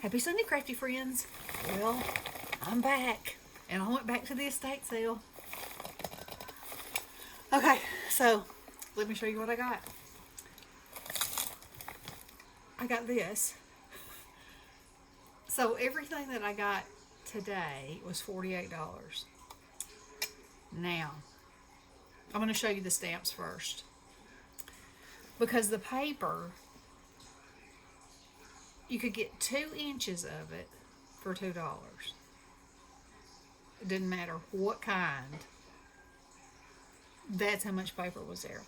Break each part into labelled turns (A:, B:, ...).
A: Happy Sunday, Crafty Friends. Well, I'm back, and I went back to the estate sale. Okay, so let me show you what I got. I got this. So everything that I got today was $48. Now, I'm going to show you the stamps first. Because the paper, you could get 2 inches of it for $2. It didn't matter what kind. That's how much paper was there.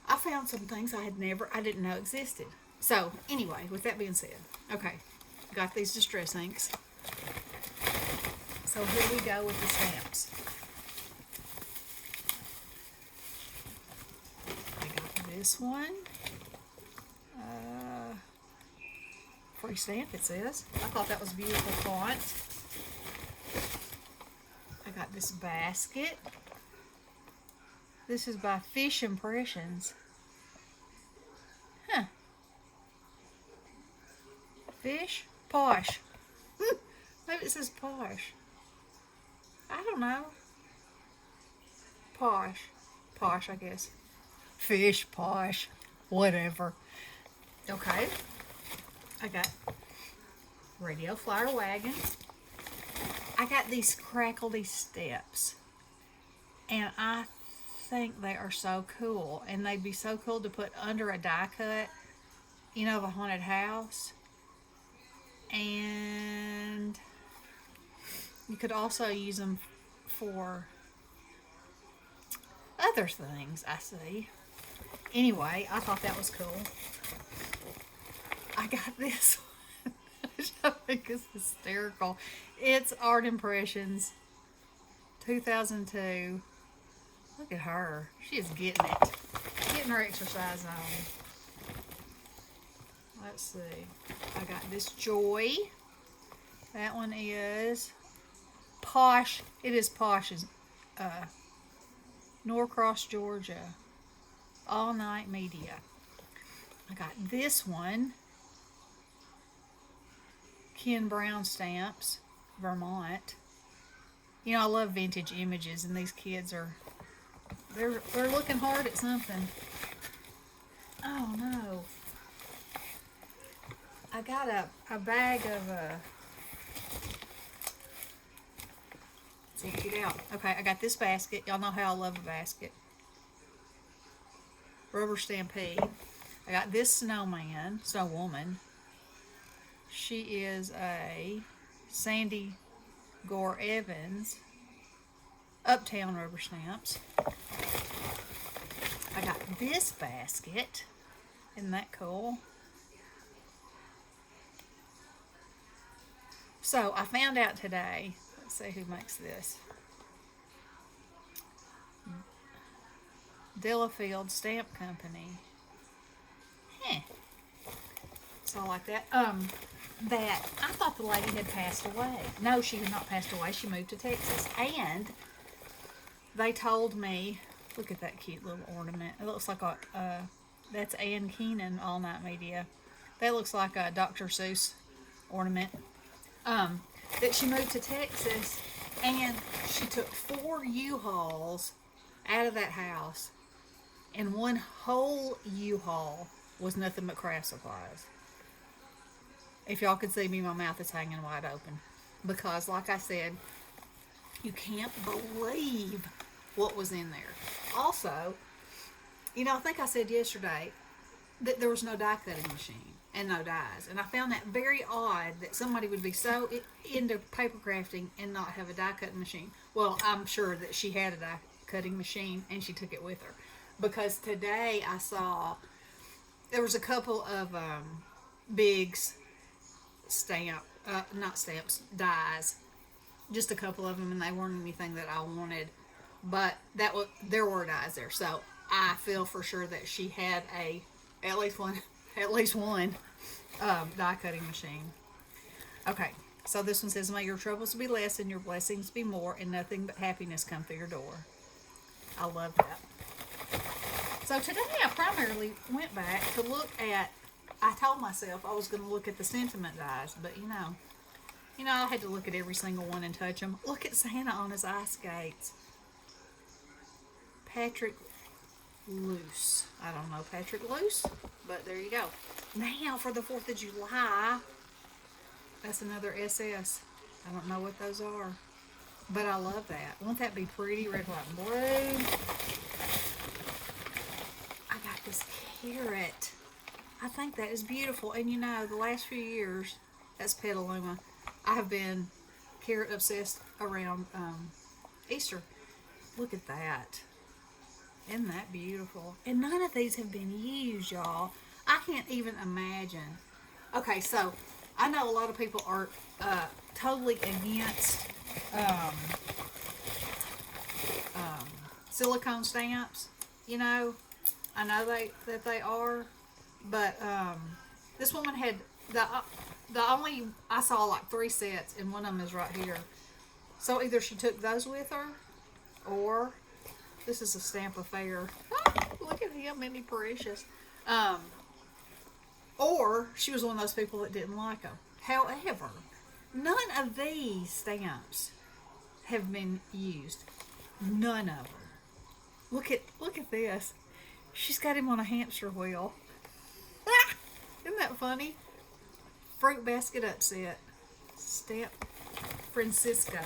A: I found some things I didn't know existed. So, anyway, with that being said, okay, got these distress inks. So here we go with the stamps. I got this one. Free stamp, it says. I thought that was beautiful font. I got this basket. This is by Fish Impressions. Huh. Fish? Posh. Maybe it says posh. I don't know. Posh. Posh, I guess. Fish, posh. Whatever. Okay. I got Radio Flyer Wagon. I got these crackly steps. And I think they are so cool. And they'd be so cool to put under a die cut, you know, of a haunted house. And you could also use them for other things, I see. Anyway, I thought that was cool. I got this one, which I think is hysterical. It's Art Impressions 2002. Look at her. She is getting it. Getting her exercise on. Let's see. I got this Joy. That one is Posh. It is Posh's Norcross, Georgia. All Night Media. I got this one. Ken Brown Stamps, Vermont. You know, I love vintage images, and these kids are they're looking hard at something. Oh no. I got a bag of let's empty it out. Okay, I got this basket. Y'all know how I love a basket. Rubber Stampede. I got this snowman, snow woman. She is a Sandy Gore Evans Uptown rubber stamps. I got this basket. Isn't that cool? So I found out today. Let's see who makes this. Delafield Stamp Company. So like that. That I thought the lady had passed away. No, she had not passed away. She moved to Texas. And they told me, look at that cute little ornament. It looks like that's Ann Keenan, All Night Media. That looks like a Dr. Seuss ornament. That she moved to Texas and she took 4 U-Hauls out of that house, and one whole U-Haul was nothing but craft supplies. If y'all could see me, my mouth is hanging wide open. Because, like I said, you can't believe what was in there. Also, you know, I think I said yesterday that there was no die cutting machine and no dies. And I found that very odd that somebody would be so into paper crafting and not have a die cutting machine. Well, I'm sure that she had a die cutting machine and she took it with her. Because today I saw there was a couple of Biggs not stamps, dies. Just a couple of them, and they weren't anything that I wanted. But there were dies there, so I feel for sure that she had at least one die cutting machine. Okay, so this one says, "May your troubles be less and your blessings be more, and nothing but happiness come through your door." I love that. So today I primarily went back to look at I told myself I was going to look at the sentiment dies, but I had to look at every single one and touch them. Look at Santa on his ice skates. Patrick Loose. I don't know Patrick Loose, but there you go. Now for the 4th of July, that's another SS. I don't know what those are, but I love that. Won't that be pretty? Red, white, and blue. I got this carrot. I think that is beautiful. And the last few years, that's Petaluma, I have been carrot obsessed around Easter. Look at that. Isn't that beautiful? And none of these have been used, y'all. I can't even imagine. Okay, so I know a lot of people are totally against silicone stamps. I know that they are, but this woman had the only I saw like 3 sets, and one of them is right here. So either she took those with her, or this is a stamp affair. Look at him, isn't he precious? Or she was one of those people that didn't like them. However, none of these stamps have been used. None of them. Look at this. She's got him on a hamster wheel. Isn't that funny? Fruit basket upset. Stamp Francisco.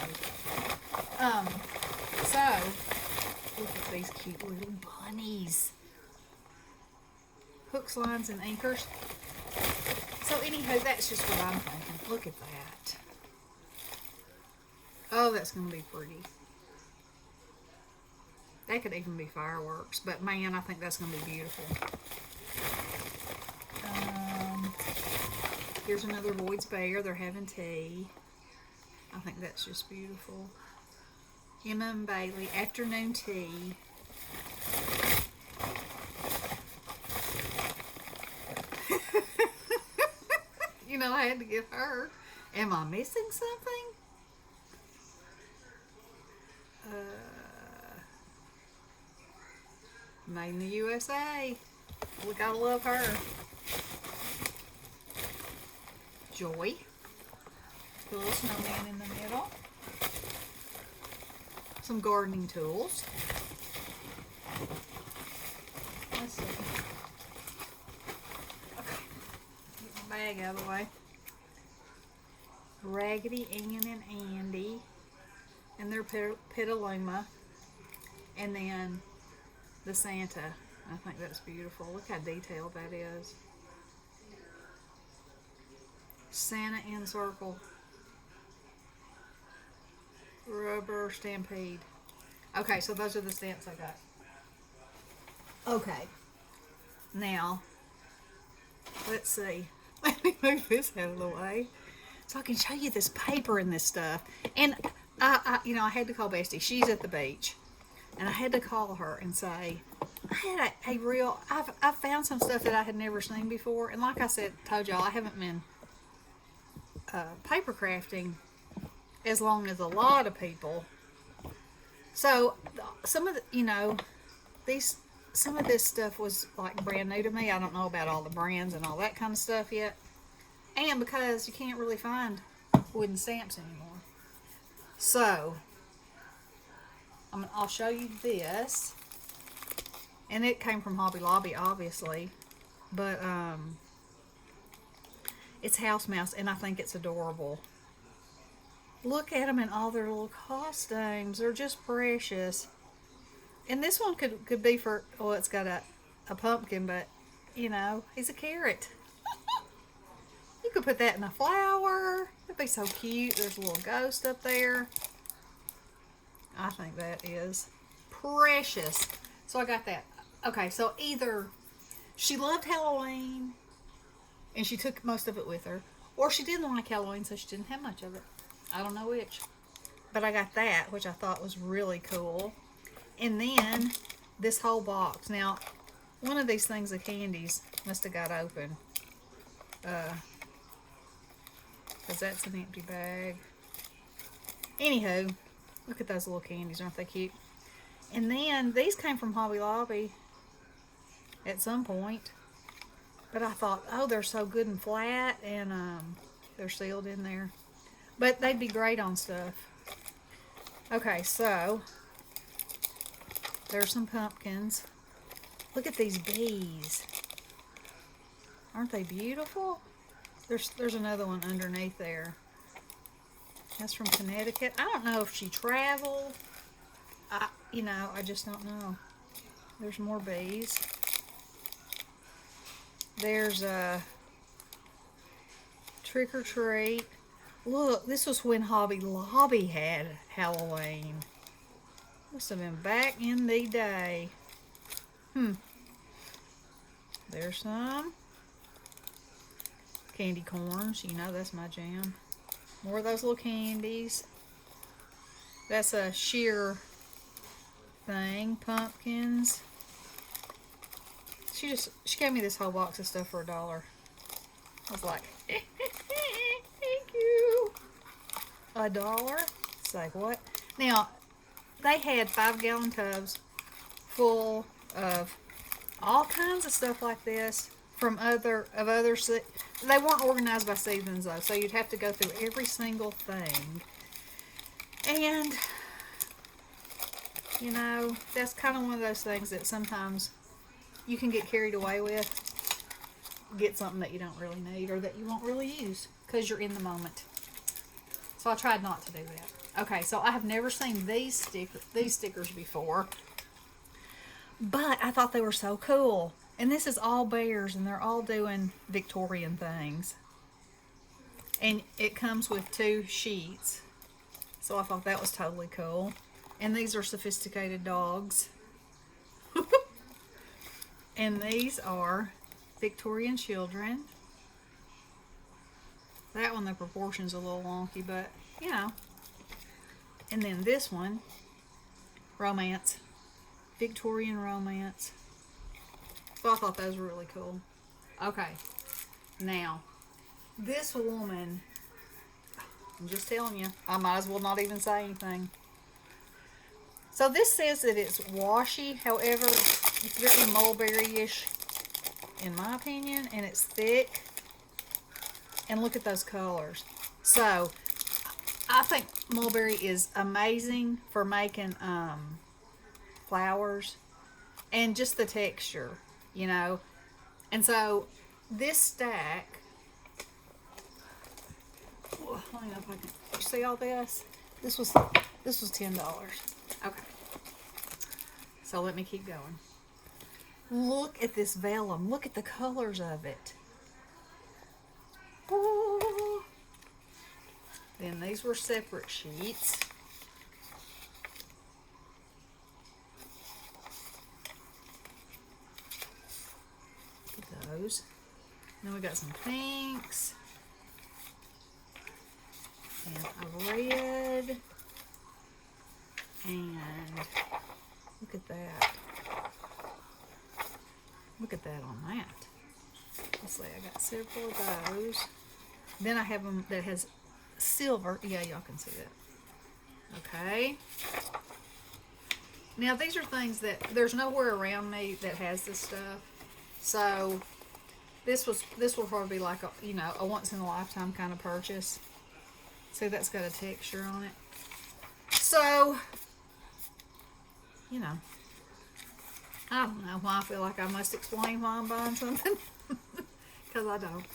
A: So look at these cute little bunnies. Hooks, lines, and anchors. So anywho, that's just what I'm thinking. Look at that. Oh, that's going to be pretty. That could even be fireworks. But man, I think that's going to be beautiful. Here's another Boyd's Bear. They're having tea. I think that's just beautiful. Emma and Bailey, afternoon tea. I had to give her. Am I missing something? Made in the USA. We gotta love her. Joy. The little snowman in the middle. Some gardening tools. Let's see. Okay. Get my bag out of the way. Raggedy Ann and Andy. And their Petaluma. And then the Santa. I think that's beautiful. Look how detailed that is. Santa in circle. Rubber Stampede. Okay, so those are the stamps I got. Okay. Now, let's see. Let me move this out of the way so I can show you this paper and this stuff. And I had to call Bestie. She's at the beach. And I had to call her and say, I had I've found some stuff that I had never seen before. And like I told y'all, I haven't been paper crafting as long as a lot of people. So some of some of this stuff was like brand new to me. I don't know about all the brands and all that kind of stuff yet. And because you can't really find wooden stamps anymore. So I'll show you this. And it came from Hobby Lobby, obviously. But it's House Mouse, and I think it's adorable. Look at them in all their little costumes. They're just precious. And this one could be for, well, it's got a pumpkin, but, he's a carrot. You could put that in a flower. It'd be so cute. There's a little ghost up there. I think that is precious. So I got that. Okay, so either she loved Halloween and she took most of it with her, or she didn't like Halloween, so she didn't have much of it. I don't know which. But I got that, which I thought was really cool. And then this whole box. Now, one of these things of candies must have got open. Because that's an empty bag. Anywho, look at those little candies. Aren't they cute? And then these came from Hobby Lobby at some point. But I thought, oh, they're so good and flat, and they're sealed in there. But they'd be great on stuff. Okay, so there's some pumpkins. Look at these bees. Aren't they beautiful? There's another one underneath there. That's from Connecticut. I don't know if she traveled. I just don't know. There's more bees. There's a trick or treat. Look, this was when Hobby Lobby had Halloween. Must have been back in the day. There's some candy corns. You know that's my jam. More of those little candies. That's a sheer thing. Pumpkins. She gave me this whole box of stuff for $1. I was like, thank you. $1? It's like, what? Now, they had 5-gallon tubs full of all kinds of stuff like this from other. They weren't organized by seasons though, so you'd have to go through every single thing. And that's kind of one of those things that sometimes you can get carried away with. Get something that you don't really need or that you won't really use because you're in the moment. So I tried not to do that. Okay, so I have never seen these stickers before, but I thought they were so cool. And this is all bears, and they're all doing Victorian things. And it comes with 2 sheets. So I thought that was totally cool. And these are sophisticated dogs. And these are Victorian children. That one, the proportion's a little wonky, but, And then this one, romance. Victorian romance. So I thought those were really cool. Okay. Now, this woman, I'm just telling you, I might as well not even say anything. So this says that it's washi, however, it's very mulberry-ish, in my opinion, and it's thick. And look at those colors. So, I think mulberry is amazing for making flowers and just the texture, And so, this stack, let me know if I can, you see all this? This was $10. Okay. So let me keep going. Look at this vellum. Look at the colors of it. Ooh. Then these were separate sheets. Look at those. Then we got some pinks. And a red. And look at that. Look at that on that. Let's see, I got several of those. Then I have them that has silver. Yeah, y'all can see that. Okay. Now these are things that there's nowhere around me that has this stuff. So this will probably be like a once in a lifetime kind of purchase. See, that's got a texture on it. So, I don't know why I feel like I must explain why I'm buying something. Because I don't.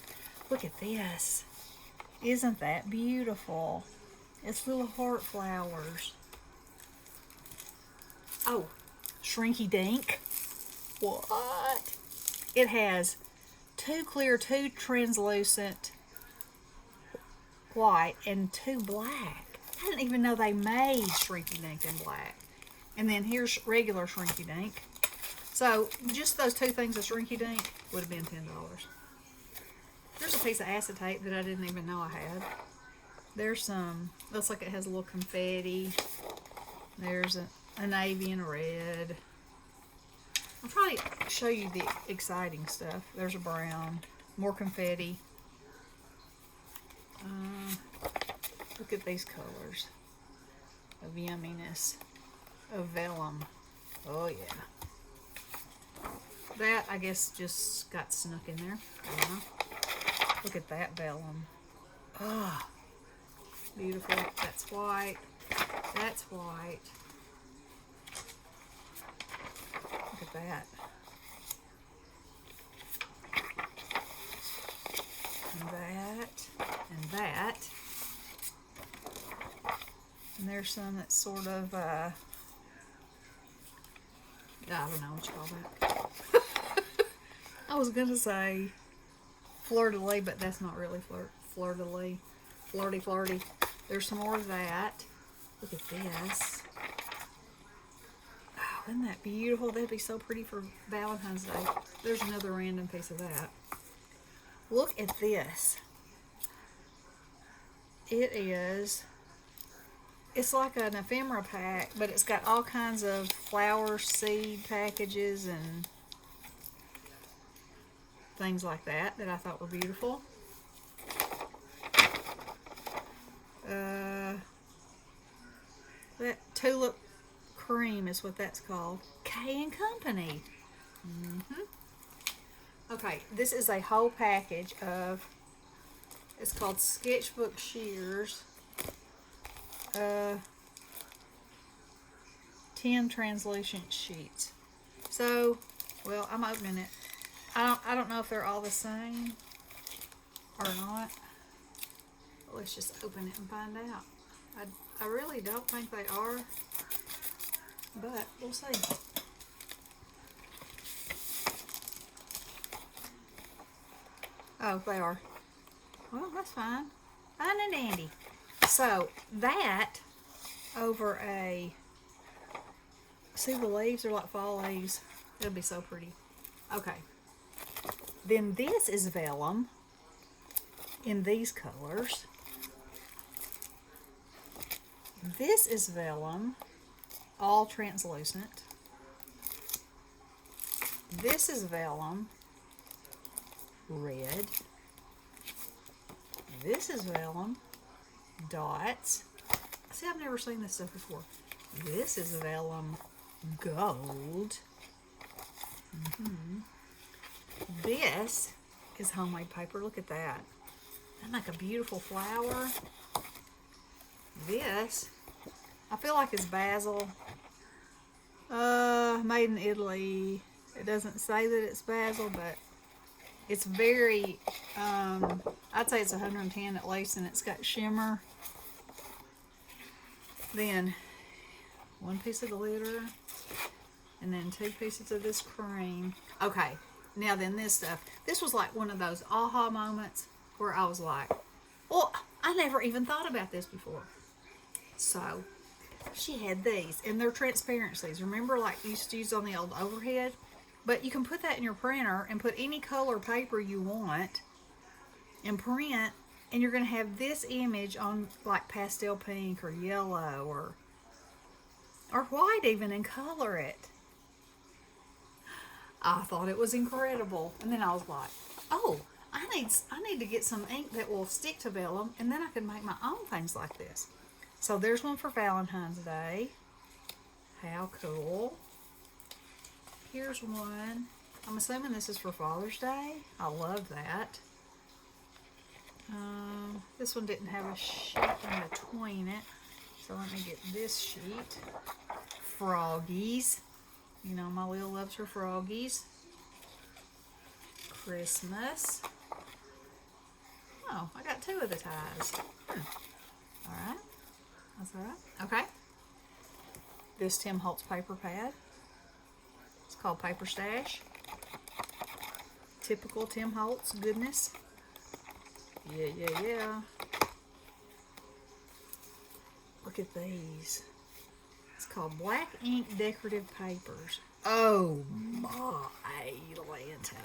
A: Look at this. Isn't that beautiful? It's little heart flowers. Oh, Shrinky Dink. What? It has 2 clear, 2 translucent white, and 2 black. I didn't even know they made Shrinky Dink in black. And then here's regular Shrinky Dink. So just those 2 things of Shrinky Dink would have been $10. There's a piece of acetate that I didn't even know I had. There's some, looks like it has a little confetti. There's a navy and a red. I'll probably show you the exciting stuff. There's a brown, more confetti. Look at these colors of yumminess, of vellum. Oh yeah. That, I guess, just got snuck in there. I don't know. Look at that vellum. Oh, beautiful. That's white. That's white. Look at that. And that. And that. And there's some that's sort of, I don't know what you call that. I was going to say fleur-de-lis, but that's not really fleur-de-lis. Flirty. There's some more of that. Look at this. Oh, isn't that beautiful? That'd be so pretty for Valentine's Day. There's another random piece of that. Look at this. It's like an ephemera pack, but it's got all kinds of flower seed packages and things like that I thought were beautiful. That tulip cream is what that's called. K and Company. Okay, this is a whole package of, it's called Sketchbook Shears. 10 translucent sheets. So, well, I'm opening it. I don't know if they're all the same or not. But let's just open it and find out. I really don't think they are, but we'll see. Oh, they are. Well, that's fine. Fine and dandy. So, that over a, see the leaves are like fall leaves. It'll be so pretty. Okay. Then this is vellum in these colors. This is vellum, all translucent. This is vellum, red. This is vellum, dots. See, I've never seen this stuff before. This is vellum, gold. This is homemade paper. Look at that. That make a beautiful flower. This, I feel like it's basil. Made in Italy. It doesn't say that it's basil, but it's very, I'd say it's 110 at least, and it's got shimmer. Then 1 piece of glitter, and then 2 pieces of this cream. Okay, now then this stuff. This was like one of those aha moments where I was like, well, I never even thought about this before. So, she had these, and they're transparencies. Remember, like you used to use on the old overhead? But you can put that in your printer and put any color paper you want and print, and you're going to have this image on like pastel pink or yellow or white even, and color it. I thought it was incredible. And then I was like, oh, I need to get some ink that will stick to vellum, and then I can make my own things like this. So there's one for Valentine's Day. How cool. Here's one. I'm assuming this is for Father's Day. I love that. This one didn't have a sheet in between it. So let me get this sheet. Froggies. You know, my Lil loves her froggies. Christmas. Oh, I got 2 of the ties. Alright. That's alright. Okay. This Tim Holtz paper pad. It's called Paper Stash. Typical Tim Holtz goodness. Yeah. Look at these. It's called Black Ink Decorative Papers. Oh my Lanta.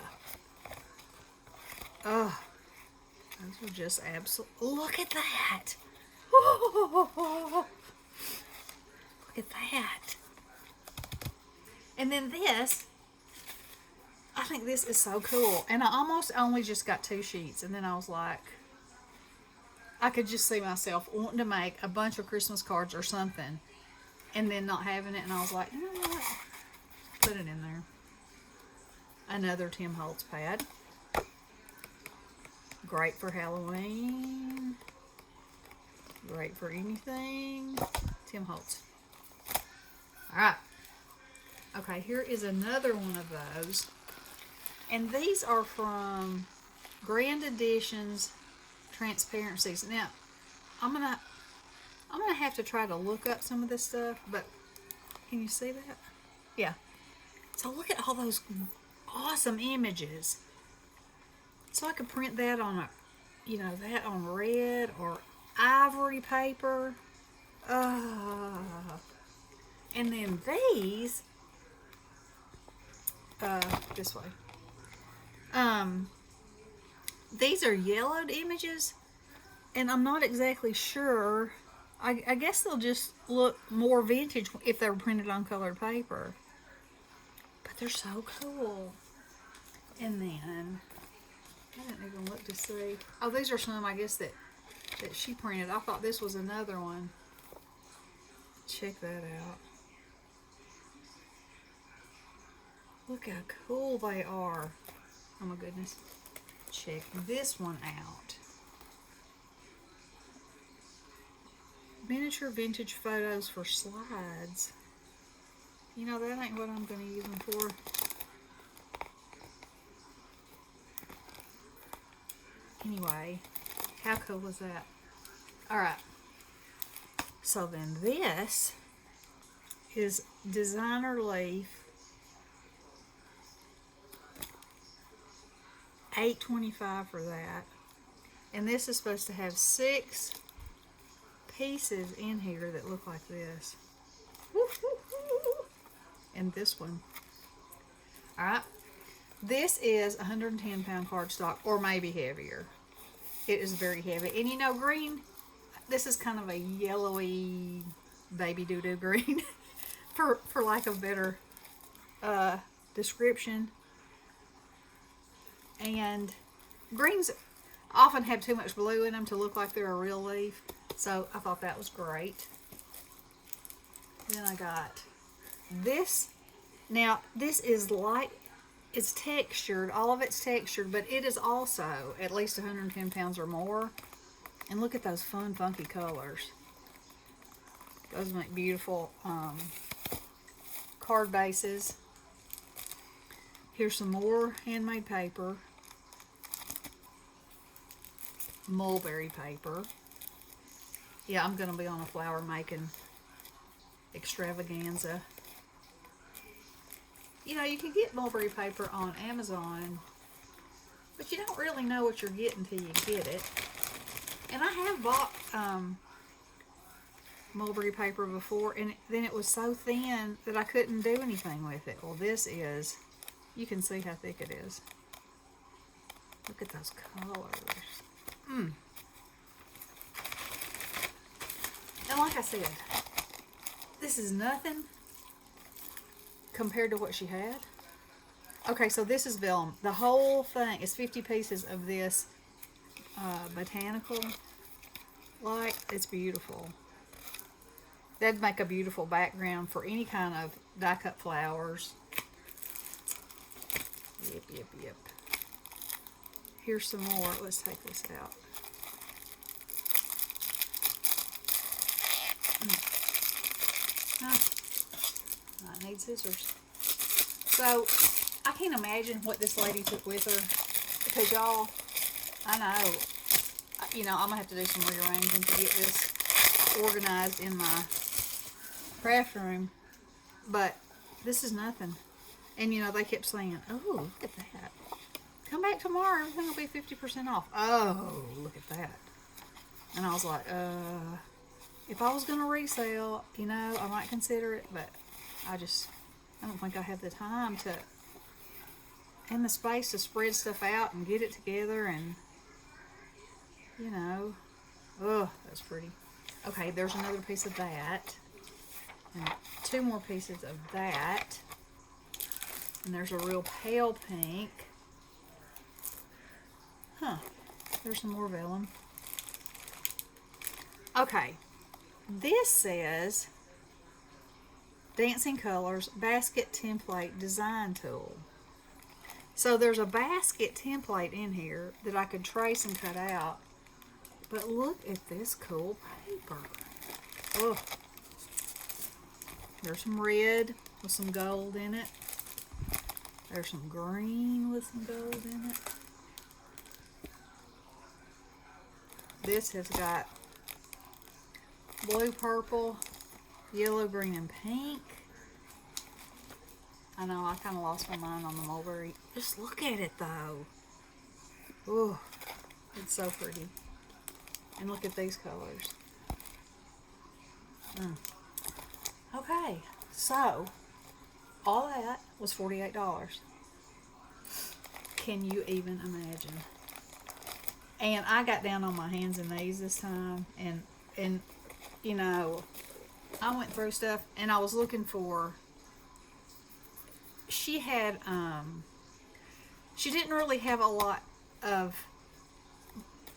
A: Oh, those are just absolute. Look at that. Look at that. And then this, I think this is so cool. And I almost only just got 2 sheets. And then I was like, I could just see myself wanting to make a bunch of Christmas cards or something, and then not having it. And I was like, you know what? Put it in there. Another Tim Holtz pad. Great for Halloween. Great for anything. Tim Holtz. Alright. Okay, here is another one of those. And these are from Grand Editions Transparencies. Now, I'm gonna have to try to look up some of this stuff, but can you see that? Yeah. So look at all those awesome images. So I could print that on a, that on red or ivory paper. And then these, this way. These are yellowed images, and I'm not exactly sure. I guess they'll just look more vintage if they were printed on colored paper. But they're so cool. And then, I didn't even look to see. Oh, these are some, I guess, that she printed. I thought this was another one. Check that out. Look how cool they are. Oh my goodness. Check this one out. Miniature vintage photos for slides. You know, that ain't what I'm going to use them for. Anyway, how cool is that? Alright. So then this is designer leaf. $8.25 for that. And this is supposed to have 6 pieces in here that look like this. And this one. Alright. This is 110-pound cardstock, or maybe heavier. It is very heavy. And you know, green, this is kind of a yellowy baby doo-doo green, for lack of better description. And greens often have too much blue in them to look like they're a real leaf. So I thought that was great. Then I got this. Now this is light. It's textured. All of it's textured, but it is also at least 110 pounds or more. And look at those fun, funky colors. Those make beautiful card bases. Here's some more handmade paper. Mulberry paper. Yeah, I'm going to be on a flower making extravaganza. You know, you can get mulberry paper on Amazon, but you don't really know what you're getting till you get it. And I have bought mulberry paper before, and then it was so thin that I couldn't do anything with it. Well, this is, you can see how thick it is. Look at those colors. And like I said, this is nothing compared to what she had. Okay, so this is vellum. The whole thing is 50 pieces of this botanical light. It's beautiful. That'd make a beautiful background for any kind of die-cut flowers. Yep. Here's some more. Let's take this out. I need scissors. So, I can't imagine what this lady took with her, because y'all, I know, I'm going to have to do some rearranging to get this organized in my craft room, but this is nothing. And, they kept saying, oh, look at that. Come back tomorrow, everything will be 50% off. Oh, look at that. And I was like, if I was going to resell, I might consider it, but I don't think I have the time to, and the space to spread stuff out and get it together, and, oh, that's pretty. Okay, there's another piece of that, and 2 more pieces of that, and there's a real pale pink. There's some more vellum. Okay, this says Dancing Colors Basket Template Design Tool. So there's a basket template in here that I could trace and cut out. But look at this cool paper. Oh, there's some red with some gold in it. There's some green with some gold in it. This has got blue, purple, yellow, green, and pink. I know, I kind of lost my mind on the mulberry. Just look at it, though. Oh, it's so pretty. And look at these colors. Okay, so all that was $48. Can you even imagine? And I got down on my hands and knees this time, and you know, I went through stuff, and I was looking for. She had she didn't really have a lot of,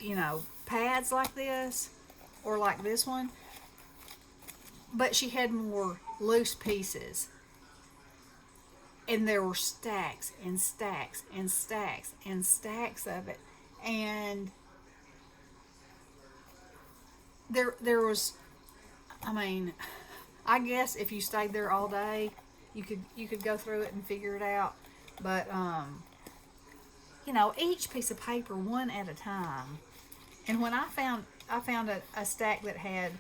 A: you know, pads like this or like this one, but she had more loose pieces. And there were stacks and stacks and stacks and stacks of it. And there was, I mean, I guess if you stayed there all day, you could go through it and figure it out. But you know, each piece of paper one at a time. And when I found a stack that had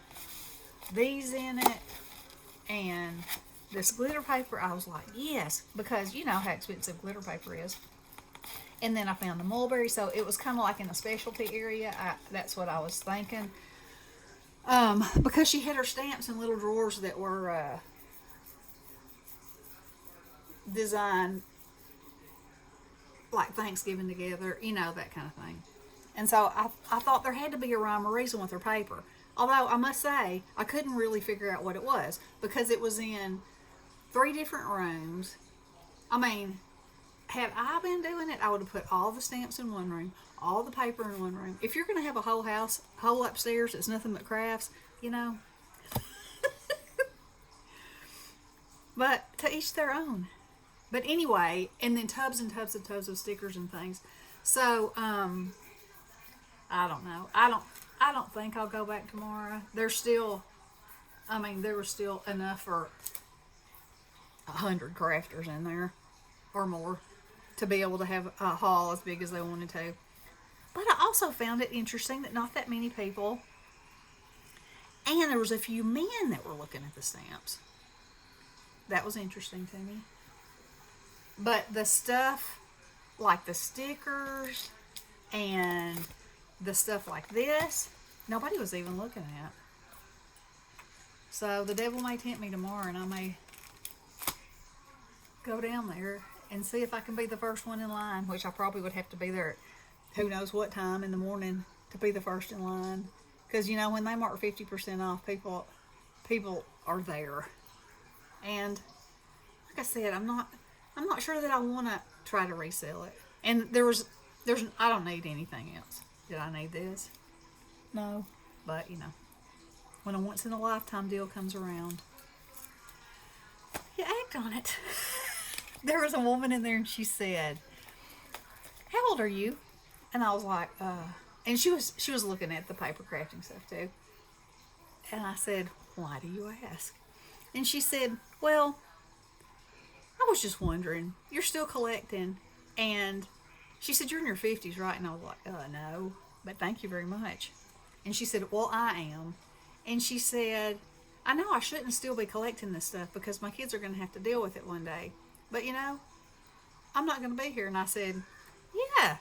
A: these in it and this glitter paper, I was like, yes, because you know how expensive glitter paper is. And then I found the mulberry, so it was kind of like in a specialty area. That's what I was thinking. Because she had her stamps in little drawers that were designed like Thanksgiving together, you know, that kind of thing. And so I thought there had to be a rhyme or reason with her paper. Although I must say, I couldn't really figure out what it was because it was in 3 different rooms. I mean, had I been doing it, I would have put all the stamps in one room, all the paper in one room. If you're going to have a whole upstairs that's nothing but crafts, you know. But to each their own. But anyway, and then tubs and tubs and tubs of stickers and things. So, I don't know. I don't think I'll go back tomorrow. There was still enough for 100 crafters in there or more to be able to have a haul as big as they wanted to. But I also found it interesting that not that many people, and there was a few men that were looking at the stamps. That was interesting to me. But the stuff like the stickers and the stuff like this, nobody was even looking at. So the devil may tempt me tomorrow, and I may go down there and see if I can be the first one in line, which I probably would have to be there at who knows what time in the morning to be the first in line. Because, you know, when they mark 50% off, people are there. And like I said, I'm not sure that I want to try to resell it. And I don't need anything else. Did I need this? No. But, you know, when a once in a lifetime deal comes around, you act on it. There was a woman in there and she said, "How old are you?" And I was like, and she was looking at the paper crafting stuff too. And I said, "Why do you ask?" And she said, "Well, I was just wondering, you're still collecting." And she said, "You're in your 50s, right?" And I was like, no, but thank you very much." And she said, "Well, I am." And she said, "I know I shouldn't still be collecting this stuff because my kids are going to have to deal with it one day. But, you know, I'm not going to be here." And I said, "Yeah,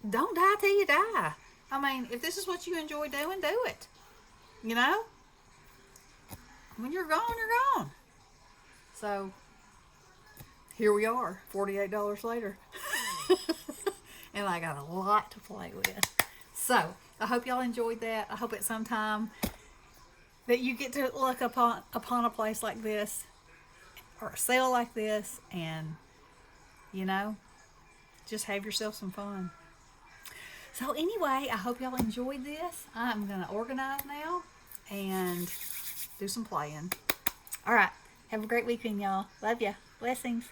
A: don't die till you die. I mean, if this is what you enjoy doing, do it. You know? When you're gone, you're gone." So, here we are, $48 later. And I got a lot to play with. So, I hope y'all enjoyed that. I hope at some time that you get to look upon a place like this or a sale like this and, you know, just have yourself some fun. So anyway, I hope y'all enjoyed this. I'm going to organize now and do some playing. All right. Have a great weekend, y'all. Love ya. Blessings.